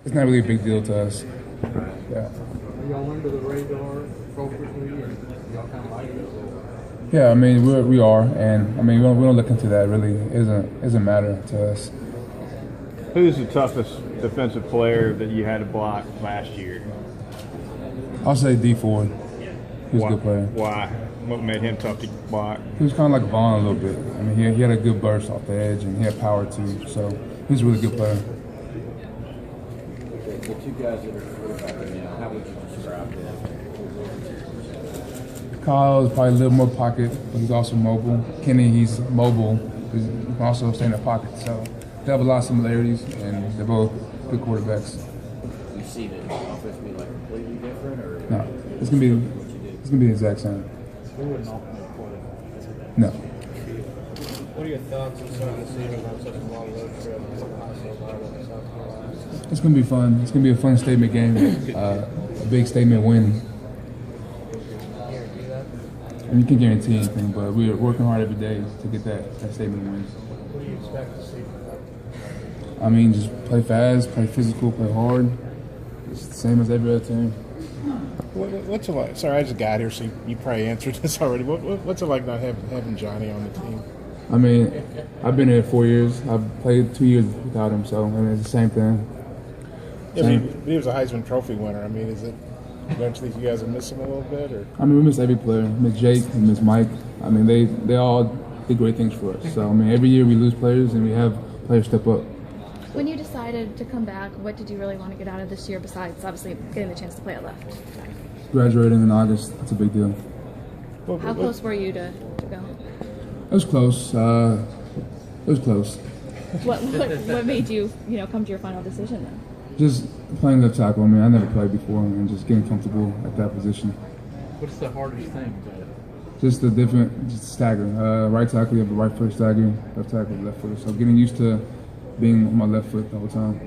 it's not really a big deal to us. Yeah. Are y'all under the radar appropriately, and y'all kind of like it? Yeah, I mean we are, and I mean we don't look into that really. It doesn't matter to us. Who's the toughest defensive player that you had to block last year? I'll say D Ford. He was a good player. Why? What made him tough to block? He was kind of like Vaughn a little bit. I mean, he had a good burst off the edge, and he had power too. So he was a really good player. The two guys that are quarterbacking now, how would you describe them? Kyle is probably a little more pocket, but he's also mobile. Kenny, he's mobile, but he can also stay in the pocket. So they have a lot of similarities, and they're both good quarterbacks. You see the offense being like completely different, or No, it's gonna be the exact same. No. What are your thoughts on starting the season on such a long road trip to a hostile environment in South Carolina? It's gonna be fun. It's gonna be a fun statement game, a big statement win. And you can't guarantee anything, but we're working hard every day to get that statement win. What do you expect to see from them? I mean, just play fast, play physical, play hard. It's the same as every other team. What's it like? Sorry, I just got here, so you probably answered this already. What's it like not having Johnny on the team? I mean, I've been here 4 years. I've played 2 years without him, so I mean, it's the same thing. I mean, he was a Heisman Trophy winner. I mean, is it? Don't you think you guys will miss him a little bit? Or I mean, we miss every player. We miss Jake, we miss Mike. I mean, they all did great things for us. So I mean, every year we lose players, and we have players step up. When you decided to come back, what did you really want to get out of this year besides obviously getting the chance to play at left? Graduating in August, that's a big deal. How close were you to go? It was close. It was close. What made you come to your final decision then? Just playing left tackle. I mean, I never played before, and just getting comfortable at that position. What's the hardest thing about it? Just the different, just stagger. Right tackle, you have the right foot stagger. Left tackle, left foot. So getting used to being on my left foot the whole time.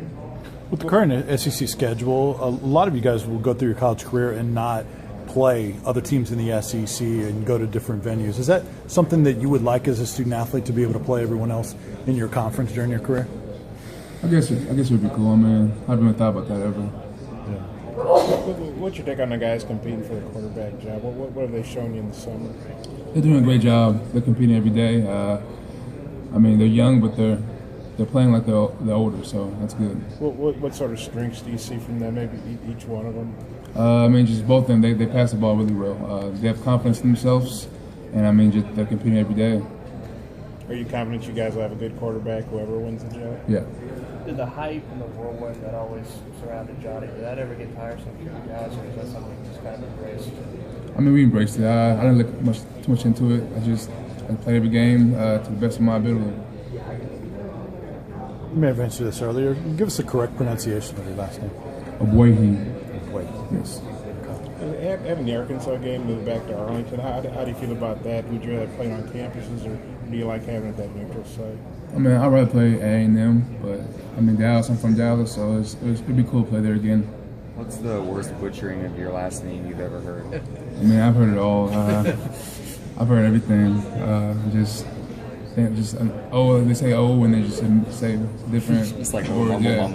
With the current SEC schedule, a lot of you guys will go through your college career and not play other teams in the SEC and go to different venues. Is that something that you would like as a student athlete to be able to play everyone else in your conference during your career? I guess it would be cool. I mean, I haven't even thought about that ever. what's your take on the guys competing for the quarterback job? What have they shown you in the summer? They're doing a great job. They're competing every day. I mean, they're young, but they're playing like they're older, so that's good. What sort of strengths do you see from them? Maybe each one of them. I mean, just both of them. They pass the ball really well. They have confidence in themselves, and I mean, just they're competing every day. Are you confident you guys will have a good quarterback, whoever wins the job? Yeah. Did the hype and the whirlwind that always surrounded Johnny, did that ever get tiresome for you guys, or is that something you just kind of embraced? I mean, we embraced it. I didn't look too much into it. I played every game to the best of my ability. You may have answered this earlier. Give us the correct pronunciation of your last name. Ogbuehi. Yes. Having the Arkansas game moved back to Arlington, how do you feel about that? Would you rather play on campuses, or do you like having it at that neutral site? I mean, I'd rather play at A&M, but I'm in Dallas. I'm from Dallas, so it'd be cool to play there again. What's the worst butchering of your last name you've ever heard? I mean, I've heard it all. I've heard everything. They say oh, and they just say different. It's like words. Yeah,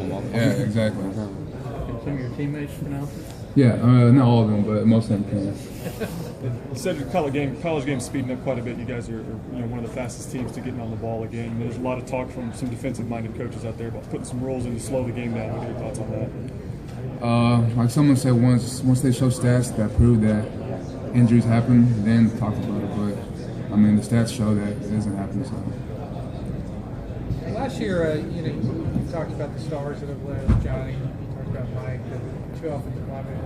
exactly. Can some of your teammates pronounce it? Yeah, not all of them, but most of them can. Cedric, college game's speeding up quite a bit. You guys are one of the fastest teams to getting on the ball again. There's a lot of talk from some defensive-minded coaches out there about putting some rules in to slow the game down. What are your thoughts on that? Like someone said, once they show stats that prove that injuries happen, then talk about it. But I mean, the stats show that it doesn't happen. So. Last year, you talked about the stars that have left, Johnny. You talked about Mike, the two offensive linemen.